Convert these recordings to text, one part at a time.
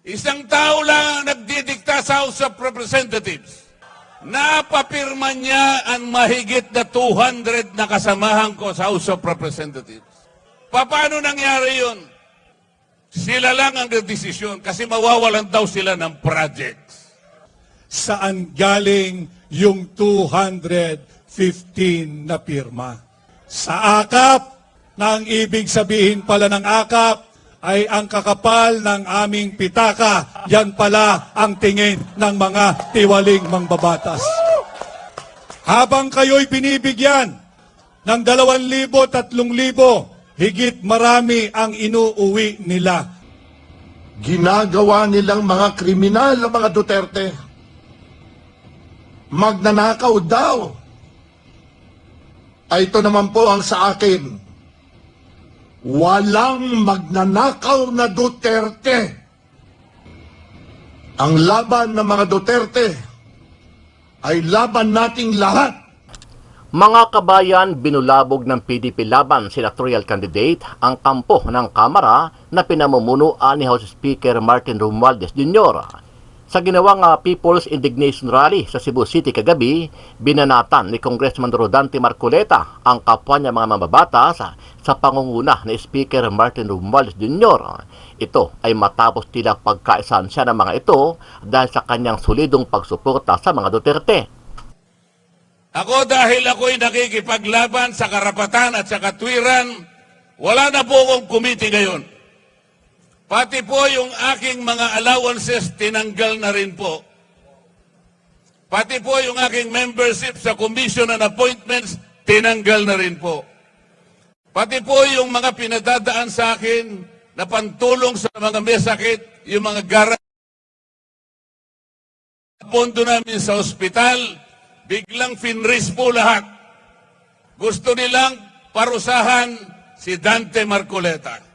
Isang tao lang ang nagdidikta sa House of Representatives. Napapirma niya ang mahigit na 200 na kasamahan ko sa House of Representatives. Paano nangyari yun? Sila lang ang nagdesisyon kasi mawawalan daw sila ng projects. Saan galing yung 215 na pirma? Sa AKAP, na ang ibig sabihin pala ng AKAP ay ang kakapal ng aming pitaka. Yan pala ang tingin ng mga tiwaling mangbabatas. Habang kayo'y binibigyan ng 2,000, 3,000, higit marami ang inuuwi nila. Ginagawa nilang mga kriminal ang mga Duterte. Magnanakaw daw. Ay ito naman po ang sa akin. Walang magnanakaw na Duterte. Ang laban ng mga Duterte ay laban nating lahat. Mga kabayan, binulabog ng PDP laban senatorial candidate ang kampo ng Kamara na pinamumunuan ni House Speaker Martin Romualdez Jr. Sa ginawang People's Indignation Rally sa Cebu City kagabi, binanatan ni Congressman Rodante Marcoleta ang kapwa niya mga mambabatas sa pangunguna ni Speaker Martin Romualdez Jr. Ito ay matapos tila pagkaisahan siya ng mga ito dahil sa kanyang solidong pagsuporta sa mga Duterte. Ako dahil ako'y nakikipaglaban sa karapatan at sa katwiran, wala na po akong committee ngayon. Pati po yung aking mga allowances, tinanggal na rin po. Pati po yung aking membership sa commission and appointments, tinanggal na rin po. Pati po yung mga pinadadaan sa akin na pantulong sa mga may sakit, yung mga pondo namin sa ospital, biglang finraise po lahat. Gusto nilang parusahan si Dante Marcoleta.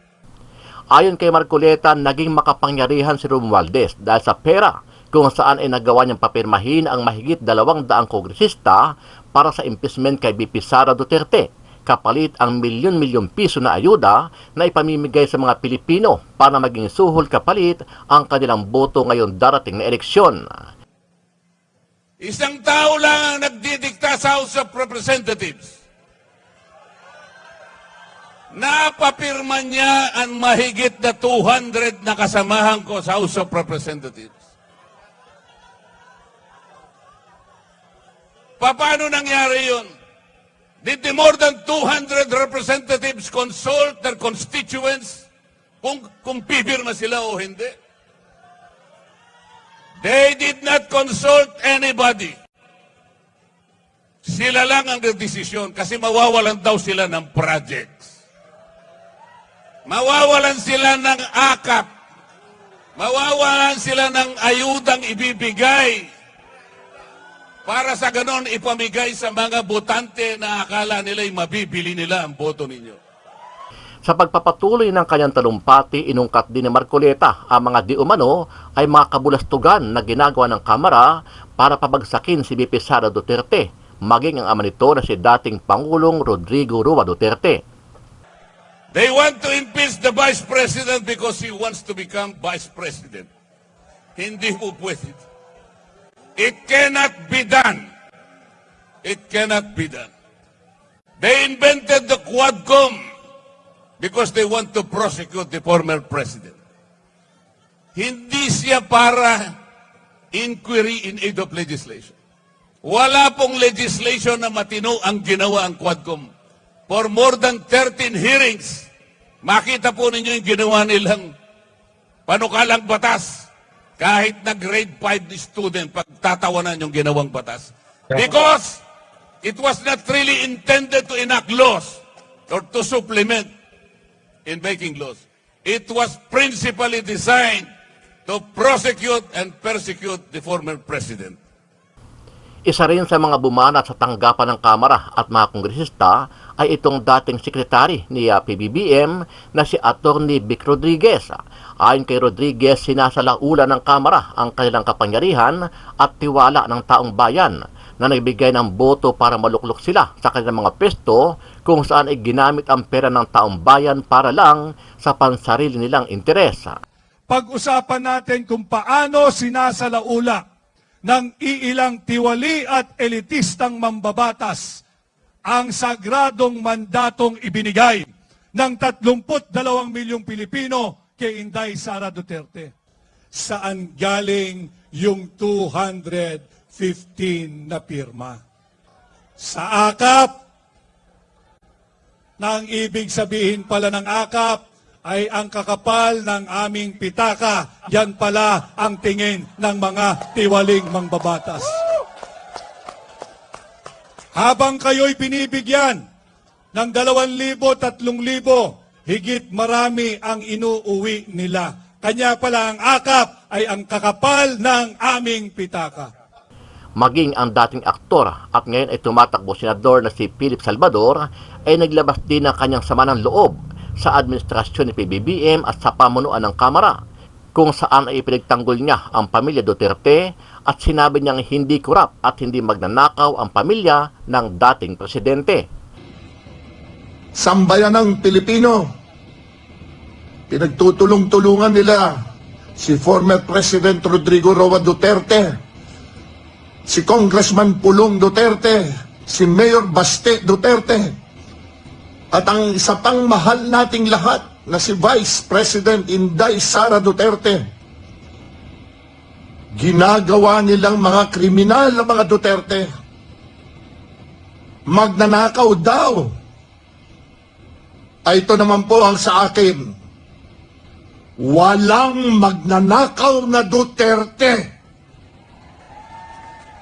Ayon kay Marcoleta, naging makapangyarihan si Romualdez dahil sa pera kung saan ay nagawa niyang papirmahin ang mahigit 200 kongresista para sa impeachment kay BP Sara Duterte, kapalit ang milyon-milyon piso na ayuda na ipamimigay sa mga Pilipino para maging suhol kapalit ang kanilang boto ngayong darating na eleksyon. Isang tao lang ang nagdidikta sa House of Representatives. Napapirma niya ang mahigit na 200 na kasamahan ko sa House of Representatives. Paano nangyari yun? Did the more than 200 representatives consult their constituents kung pipirma sila o hindi? They did not consult anybody. Sila lang ang desisyon kasi mawawalan daw sila ng projects. Mawawalan sila ng AKAP. Mawawalan sila ng ayudang ibibigay para sa ganon ipamigay sa mga botante na akala nila'y mabibili nila ang boto ninyo. Sa pagpapatuloy ng kanyang talumpati, inungkat din ni Marcoleta ang mga di umano ay mga kabulastugan na ginagawa ng Kamara para pabagsakin si BP Sara Duterte, maging ang ama nito na si dating Pangulong Rodrigo Roa Duterte. They want to impeach the Vice President because he wants to become Vice President. Hindi po pwede. It cannot be done. It cannot be done. They invented the Quadcom because they want to prosecute the former president. Hindi siya para inquiry in aid of legislation. Wala pong legislation na matino ang ginawa ang Quadcom. For more than 13 hearings, makita po ninyo yung ginawa nilang panukalang batas. Kahit na grade 5 student, pagtatawanan yung ginawang batas. Because it was not really intended to enact laws or to supplement in making laws. It was principally designed to prosecute and persecute the former president. Isa rin sa mga bumanat sa tanggapan ng Kamara at mga kongresista ay itong dating sekretary ni PBBM na si Attorney Vic Rodriguez. Ayon kay Rodriguez, sinasalaula ng Kamara ang kanilang kapangyarihan at tiwala ng taong bayan na nagbigay ng boto para maluklok sila sa kanilang mga pwesto kung saan ay ginamit ang pera ng taong bayan para lang sa pansarili nilang interes. pag-usapan natin kung paano sinasalaula ng iilang tiwali at elitistang mambabatas ang sagradong mandatong ibinigay ng 32 milyong Pilipino kay Inday Sara Duterte. Saan galing yung 215 na pirma? Sa AKAP, na ang ibig sabihin pala ng AKAP ay ang kakapal ng aming pitaka. Yan pala ang tingin ng mga tiwaling mangbabatas. Habang kayo'y binibigyan ng 2,000, 3,000, higit marami ang inuuwi nila. Kanya pala ang AKAP ay ang kakapal ng aming pitaka. Maging ang dating aktor at ngayon ay tumatakbo senador na si Philip Salvador ay naglabas din ng kanyang sama ng loob sa administrasyon ni PBBM at sa pamunuan ng Kamara, kung saan ay ipinagtanggol niya ang pamilya Duterte at sinabi niyang hindi kurap at hindi magnanakaw ang pamilya ng dating presidente. Sambayan ng Pilipino, pinagtutulong-tulungan nila si former President Rodrigo Roa Duterte, si Congressman Pulong Duterte, si Mayor Baste Duterte, at ang isa pang mahal nating lahat na si Vice President Inday Sara Duterte. Ginagawa nilang mga kriminal na mga Duterte. Magnanakaw daw. Ay ito naman po ang sa akin. Walang magnanakaw na Duterte.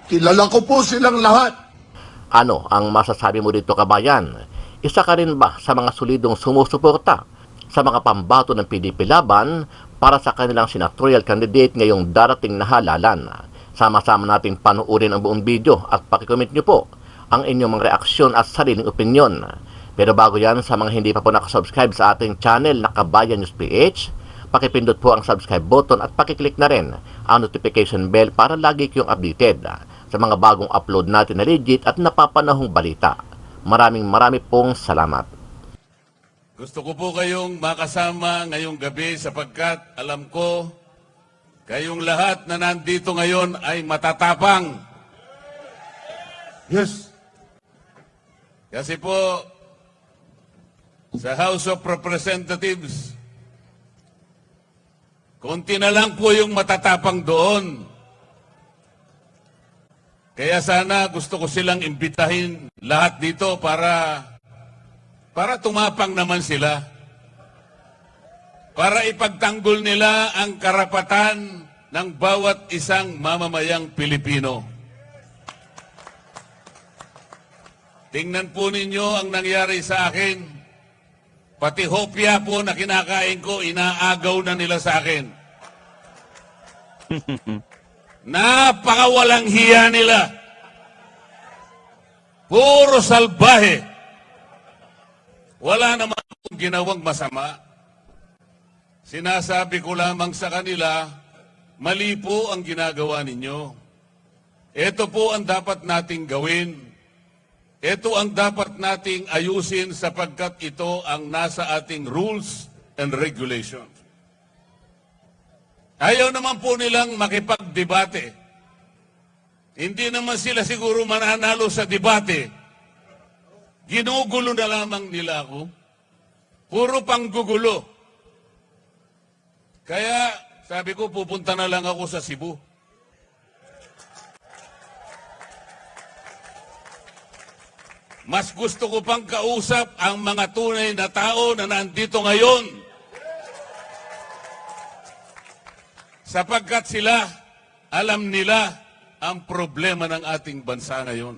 Kilala ko po silang lahat. Ano ang masasabi mo dito, kabayan? Isa ka rin ba sa mga solidong sumusuporta sa mga pambato ng PDP laban para sa kanilang senatorial candidate ngayong darating na halalan? Sama-sama nating panuorin ang buong video at pakicomment nyo po ang inyong mga reaksyon at sariling opinyon. Pero bago yan, sa mga hindi pa po nakasubscribe sa ating channel na Kabayan News PH, pakipindot po ang subscribe button at pakiclick na rin ang notification bell para lagi kayong updated sa mga bagong upload natin na legit at napapanahong balita. Maraming pong salamat. Gusto ko po kayong makasama ngayong gabi sapagkat alam ko kayong lahat na nandito ngayon ay matatapang. Yes. Kasi po sa House of Representatives, konti na lang po yung matatapang doon. Kaya sana gusto ko silang imbitahin lahat dito para tumapang naman sila. Para ipagtanggol nila ang karapatan ng bawat isang mamamayang Pilipino. Tingnan po ninyo ang nangyari sa akin. Pati hopya po na kinakain ko, inaagaw na nila sa akin. Napakawalang hiya nila. Puro salbahe. Wala naman akong ginawang masama. Sinasabi ko lamang sa kanila, mali po ang ginagawa ninyo. Ito po ang dapat nating gawin. Ito ang dapat nating ayusin sapagkat ito ang nasa ating rules and regulations. Ayaw naman po nilang makipagdebate. Hindi naman sila siguro mananalo sa debate. Ginugulo na lamang nila ako. Puro panggugulo. Kaya sabi ko, pupunta na lang ako sa Cebu. Mas gusto ko pang kausap ang mga tunay na tao na nandito ngayon. Sapagkat sila, alam nila ang problema ng ating bansa ngayon.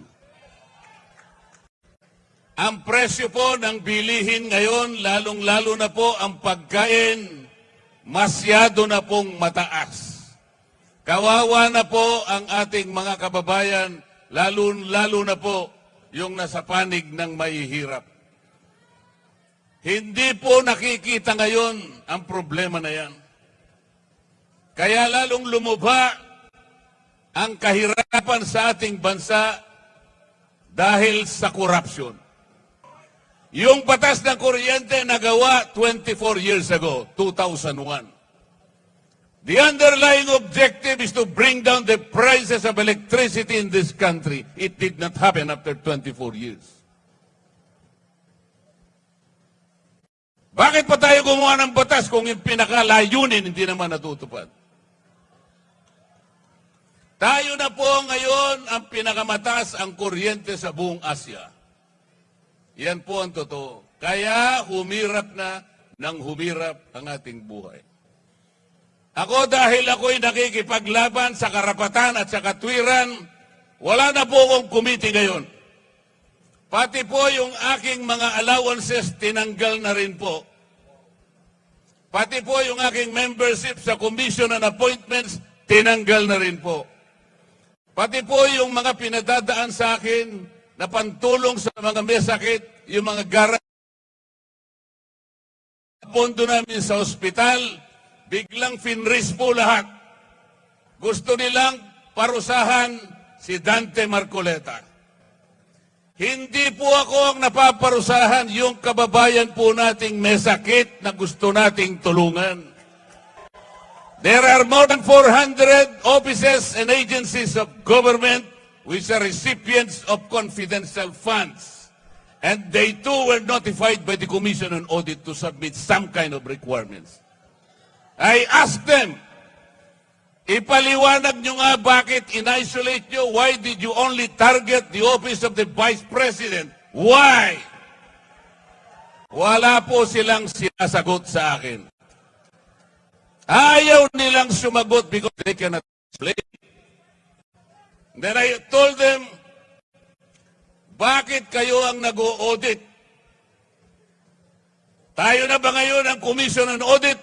Ang presyo po ng bilihin ngayon, lalong-lalo na po ang pagkain, masyado na pong mataas. Kawawa na po ang ating mga kababayan, lalo na po yung nasa panig ng mahihirap. Hindi po nakikita ngayon ang problema na yan. Kaya lalong lumubha ang kahirapan sa ating bansa dahil sa korupsyon. Yung batas ng kuryente nagawa 24 years ago, 2001. The underlying objective is to bring down the prices of electricity in this country. It did not happen after 24 years. Bakit pa tayo gumawa ng batas kung yung pinakalayunin hindi naman natutupad? Tayo na po ngayon ang pinakamataas ang kuryente sa buong Asia. Yan po ang totoo. Kaya humirap na ng humirap ang ating buhay. Ako dahil ako'y nakikipaglaban sa karapatan at sa katwiran, wala na po akong committee ngayon. Pati po yung aking mga allowances tinanggal na rin po. Pati po yung aking membership sa commission and appointments tinanggal na rin po. Pati po yung mga pinadadaan sa akin na pantulong sa mga may sakit, yung mga pondo namin sa ospital, biglang finris po lahat. Gusto nilang parusahan si Dante Marcoleta. Hindi po ako ang napaparusahan, yung kababayan po nating may sakit na gusto nating tulungan. There are more than 400 offices and agencies of government which are recipients of confidential funds. And they too were notified by the Commission on Audit to submit some kind of requirements. I asked them, ipaliwanag nyo nga bakit in-isolate nyo? Why did you only target the office of the Vice President? Why? Wala po silang sinasagot sa akin. Ayaw nilang sumagot because they cannot explain. Then I told them, bakit kayo ang nag-o-audit? Tayo na ba ngayon ang Commission on Audit?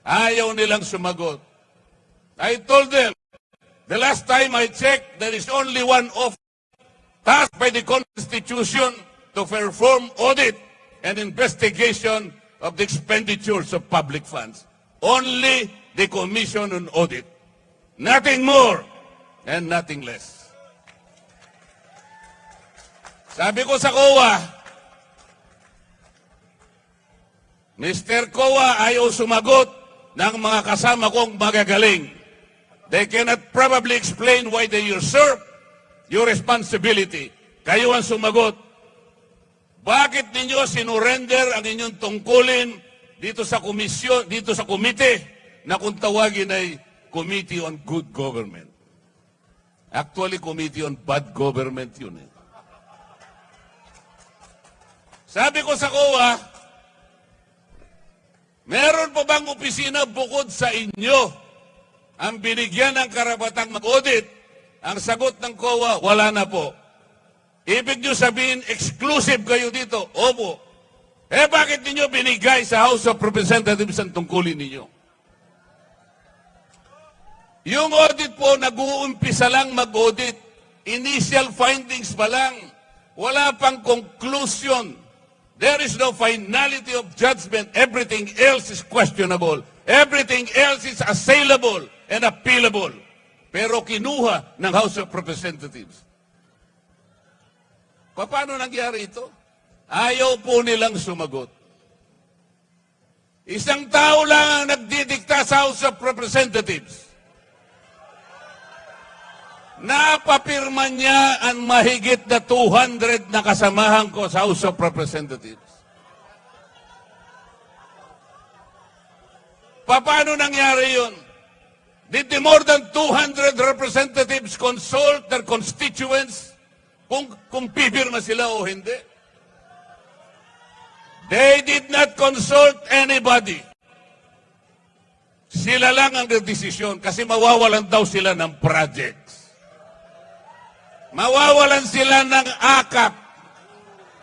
Ayaw nilang sumagot. I told them, the last time I checked, there is only one office tasked by the Constitution to perform audit and investigation of the expenditures of public funds. Only the Commission on Audit. Nothing more and nothing less. Sabi ko sa COA, Mr. COA, ayaw sumagot ng mga kasama kong magagaling. They cannot probably explain why they usurp your responsibility. Kayo ang sumagot. Bakit ninyo sinurrender ang inyong tungkulin dito sa komisyon, dito sa komite na kung tawagin ay Committee on Good Government? Actually, Committee on Bad Government yun eh. Sabi ko sa COA, meron pa bang opisina bukod sa inyo ang binigyan ng karapatang mag-audit? Ang sagot ng COA, wala na po. Ibig nyo sabihin, exclusive kayo dito? Opo. Eh bakit ninyo binigay sa House of Representatives ang tungkulin ninyo? Yung audit po, nag-uumpisa lang mag-audit. Initial findings pa lang. Wala pang conclusion. There is no finality of judgment. Everything else is questionable. Everything else is assailable and appealable. Pero kinuha ng House of Representatives. Paano nangyari ito? Ayaw po nilang sumagot. Isang tao lang ang nagdidikta sa House of Representatives. Napapirma niya ang mahigit na 200 na kasamahan ko sa House of Representatives. Paano nangyari yun? Did the more than 200 representatives consult their constituents kung pipirma sila o hindi? They did not consult anybody. Sila lang ang nagdesisyon kasi mawawalan daw sila ng projects. Mawawalan sila ng akap.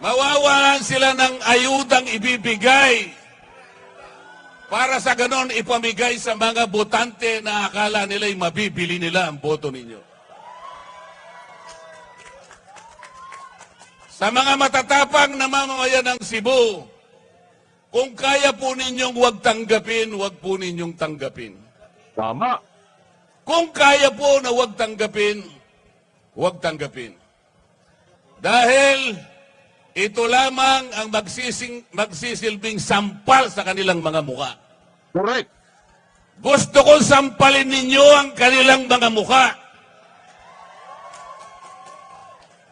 Mawawalan sila ng ayudang ibibigay para sa ganon ipamigay sa mga botante na akala nila'y mabibili nila ang boto ninyo. Sa mga matatapang na mamamayan ng Cebu, kung kaya po ninyong huwag tanggapin, huwag po ninyong tanggapin. Tama. Kung kaya po na huwag tanggapin, huwag tanggapin. Dahil ito lamang ang magsisilbing sampal sa kanilang mga muka. Correct. Gusto kong sampalin ninyo ang kanilang mga mukha.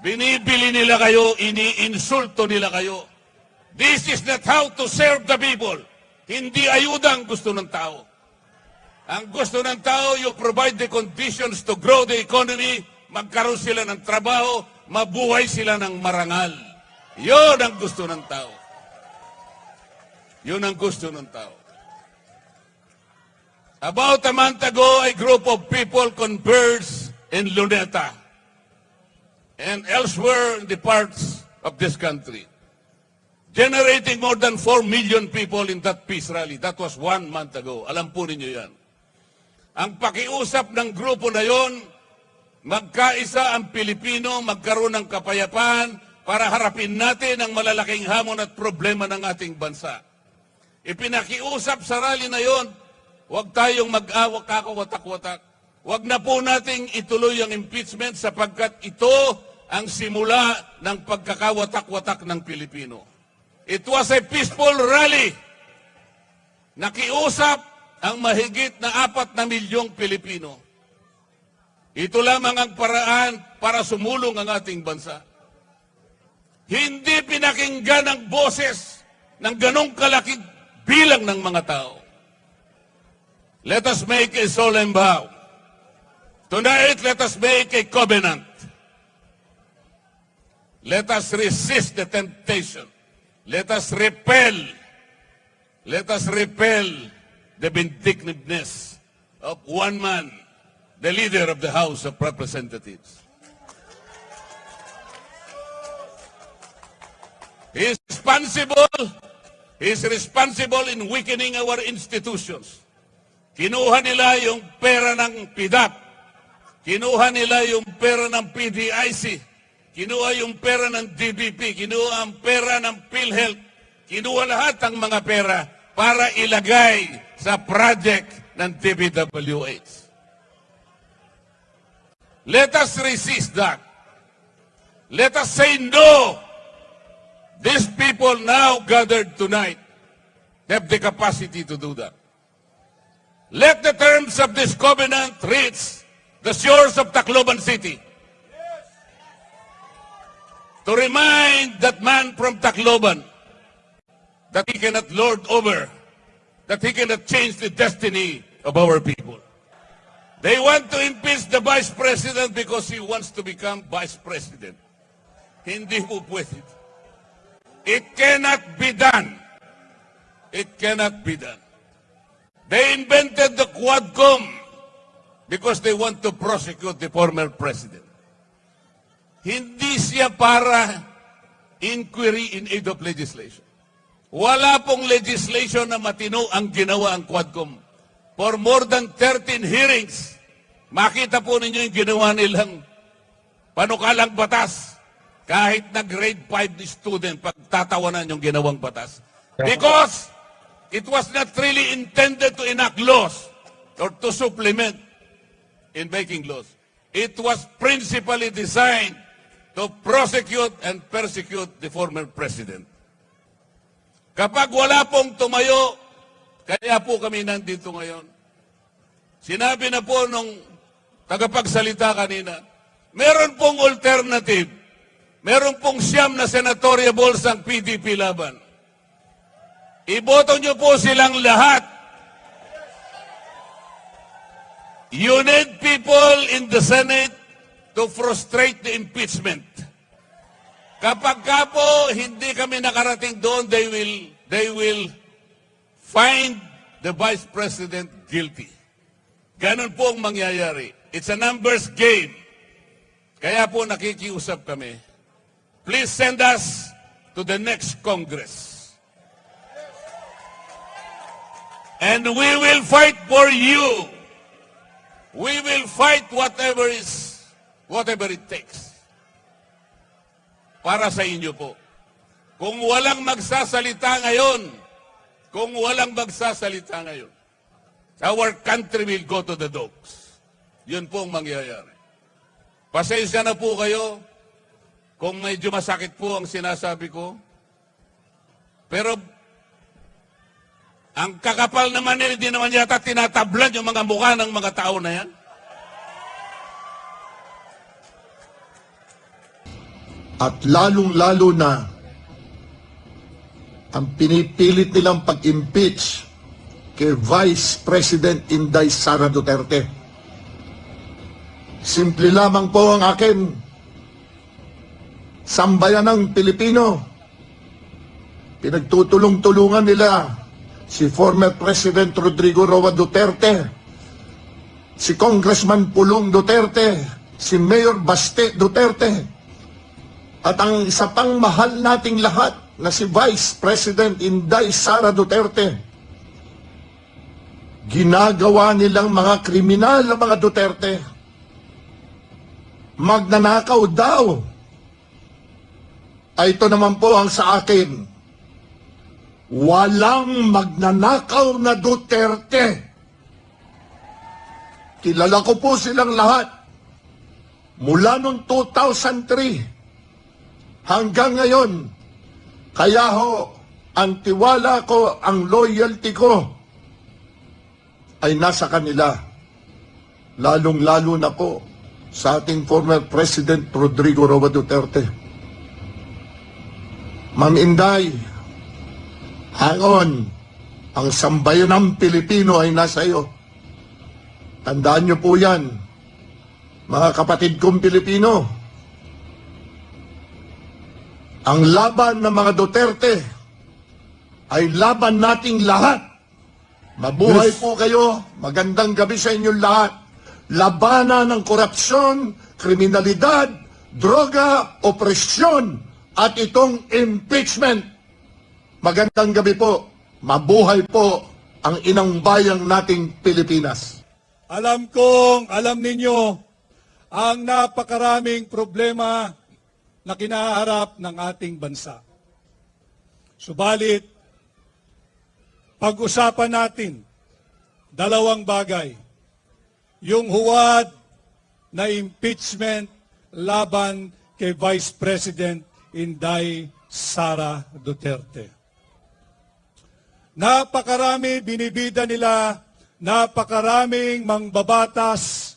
Binibili nila kayo, iniinsulto nila kayo. This is not how to serve the people. Hindi ayuda ang gusto ng tao. Ang gusto ng tao, you provide the conditions to grow the economy, magkaroon sila ng trabaho, mabuhay sila ng marangal. Yun ang gusto ng tao. Yun ang gusto ng tao. About a month ago, a group of people converged in Luneta and elsewhere in the parts of this country, generating more than 4 million people in that peace rally. That was 1 month ago. Alam po ninyo yan. Ang pakiusap ng grupo na yon, magkaisa ang Pilipino, magkaroon ng kapayapaan para harapin natin ang malalaking hamon at problema ng ating bansa. Ipinakiusap sa rally na yon, huwag tayong mag-awak kakawatak-watak. Huwag na po nating ituloy ang impeachment sapagkat ito ang simula ng pagkakawatak-watak ng Pilipino. It was a peaceful rally. Nakiusap ang mahigit na 4 na milyong Pilipino. Ito lamang ang paraan para sumulong ang ating bansa. Hindi pinakinggan ang boses ng ganong kalaking bilang ng mga tao. Let us make a solemn vow. Tonight, let us make a covenant. Let us resist the temptation. Let us repel the vindictiveness of one man, the leader of the House of Representatives. He is responsible in weakening our institutions. Kinuha nila yung pera ng PDAP. Kinuha nila yung pera ng PDIC. Kinuha yung pera ng DBP. Kinuha ang pera ng PhilHealth. Kinuha lahat ang mga pera para ilagay sa project ng DPWH. Let us resist that. Let us say no. These people now gathered tonight have the capacity to do that. Let the terms of this covenant reach the shores of Tacloban City. To remind that man from Tacloban that he cannot lord over, that he cannot change the destiny of our people. They want to impeach the Vice President because he wants to become Vice President. Hindi po pwede. It cannot be done. It cannot be done. They invented the Quadcom because they want to prosecute the former president. Hindi siya para inquiry in aid of legislation. Wala pong legislation na matino ang ginawa ang Quadcom. For more than 13 hearings, makita po ninyo yung ginawa nilang panukalang batas. Kahit na grade 5 student, pagtatawanan yung ginawang batas. Because it was not really intended to enact laws or to supplement in making laws. It was principally designed to prosecute and persecute the former president. Kapag wala pong tumayo, kaya po kami nandito ngayon. Sinabi na po nung tagapagsalita kanina, meron pong alternative. Meron pong 9 na senatorial balls ang PDP laban. Iboto nyo po silang lahat. You need people in the Senate to frustrate the impeachment. Kapag ka po hindi kami nakarating doon, they will find the Vice President guilty. Ganon po ang mangyayari. It's a numbers game. Kaya po nakikiusap kami. Please send us to the next Congress. And we will fight for you. We will fight whatever it takes. Para sa inyo po. Kung walang magsasalita ngayon, our country will go to the dogs. Yun po ang mangyayari. Pasensya na po kayo kung medyo masakit po ang sinasabi ko. Pero Ang kakapal naman nila, hindi naman yata tinatablan yung mga mukha ng mga tao na yan. At lalong-lalo na ang pinipilit nilang pag-impeach kay Vice President Inday Sara Duterte. Simple lamang po ang akin, sambayanang Pilipino. Pinagtutulong-tulungan nila si former President Rodrigo Roa Duterte, si Congressman Pulong Duterte, si Mayor Baste Duterte, at ang isa pang mahal nating lahat na si Vice President Inday Sara Duterte. Ginagawa nilang mga kriminal na mga Duterte. Magnanakaw daw. Ay ito naman po ang sa akin. Walang magnanakaw na Duterte. Kilala ko po silang lahat. Mula noong 2003 hanggang ngayon. Kaya ho, ang tiwala ko, ang loyalty ko ay nasa kanila. Lalong-lalo na po sa ating former President Rodrigo Roa Duterte. Ma'am Inday, hangon, ang sambayanang Pilipino ay nasa iyo. Tandaan niyo po yan, mga kapatid kong Pilipino. Ang laban ng mga Duterte ay laban nating lahat. Mabuhay po kayo, magandang gabi sa inyong lahat. Labanan ng korupsyon, kriminalidad, droga, opresyon, at itong impeachment. Magandang gabi po. Mabuhay po ang inang bayang nating Pilipinas. Alam ninyo, ang napakaraming problema na kinaharap ng ating bansa. Subalit, pag-usapan natin dalawang bagay. Yung huwad na impeachment laban kay Vice President Inday Sara Duterte. Napakarami binibida nila, napakaraming mangbabatas.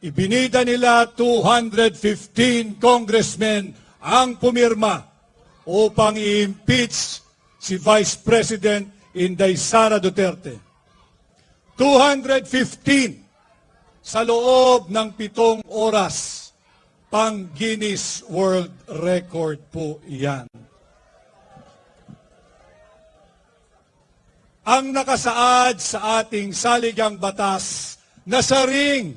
Ibinida nila 215 congressmen ang pumirma upang i-impeach si Vice President Inday Sara Duterte. 215 sa loob ng 7 oras. Pang Guinness World Record po yan. Ang nakasaad sa ating saligang batas na saring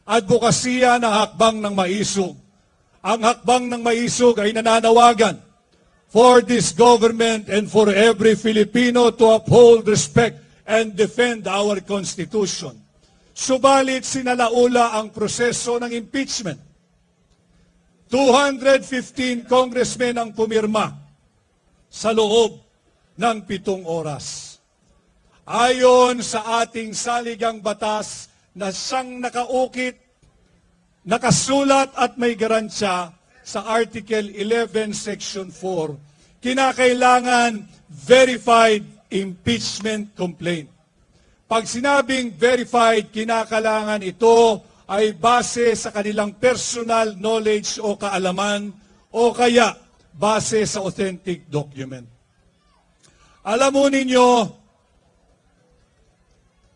advokasya ng hakbang ng maisog. Ang hakbang ng maisog ay nananawagan for this government and for every Filipino to uphold, respect, and defend our Constitution. Subalit sinalaula ang proseso ng impeachment. 215 congressmen ang pumirma sa loob ng 7 oras. Ayon sa ating saligang batas na siyang nakaukit, nakasulat at may garansya sa Article 11, Section 4, kinakailangan verified impeachment complaint. Pag sinabing verified, kinakailangan ito ay base sa kanilang personal knowledge o kaalaman o kaya base sa authentic document. Alam mo ninyo,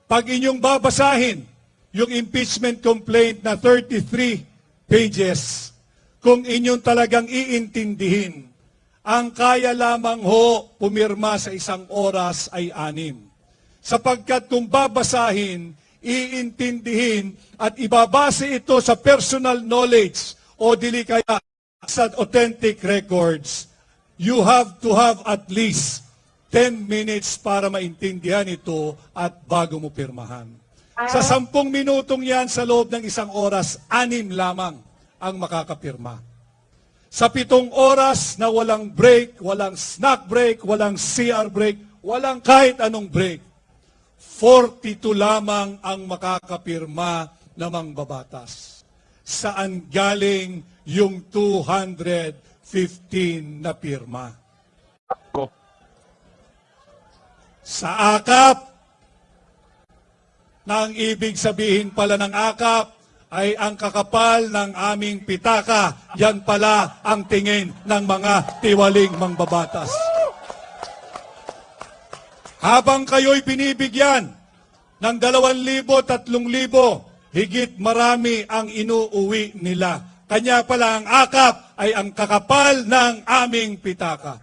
pag inyong babasahin yung impeachment complaint na 33 pages, kung inyong talagang iintindihin, ang kaya lamang ho pumirma sa 1 oras ay 6. Sapagkat kung babasahin, iintindihin at ibabase ito sa personal knowledge o dili kaya sa authentic records, you have to have at least 10 minutes para maintindihan ito at bago mo pirmahan. Sa 10 minutong yan, sa loob ng 1 oras, 6 lamang ang makakapirma. Sa 7 oras na walang break, walang snack break, walang CR break, walang kahit anong break, 42 lamang ang makakapirma na mangbabatas. Saan galing yung 215 na pirma? Sa akap, na ang ibig sabihin pala ng akap ay ang kakapal ng aming pitaka. Yan pala ang tingin ng mga tiwaling mangbabatas. Habang kayo'y binibigyan ng 2,000, 3,000, higit marami ang inuuwi nila. Kanya pala ang akap ay ang kakapal ng aming pitaka.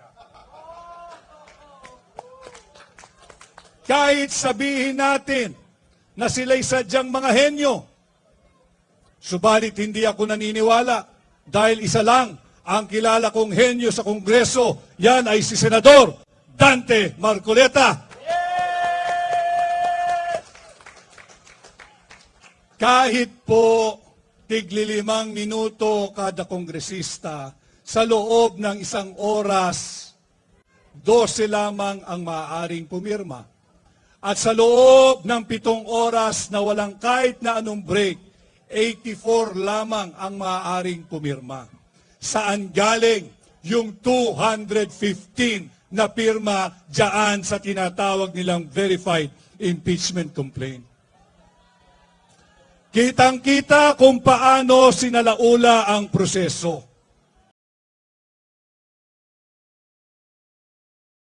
Kahit sabihin natin na sila'y sadyang mga henyo, subalit hindi ako naniniwala dahil isa lang ang kilala kong henyo sa Kongreso, yan ay si Senador Dante Marcoleta. Kahit po tig-5 minuto kada kongresista, sa loob ng 1 oras, 12 lamang ang maaaring pumirma. At sa loob ng 7 oras na walang kahit na anong break, 84 lamang ang maaaring pumirma. Saan galing yung 215 na pirma dyan sa tinatawag nilang verified impeachment complaint? Kitang-kita kung paano sinalaula ang proseso.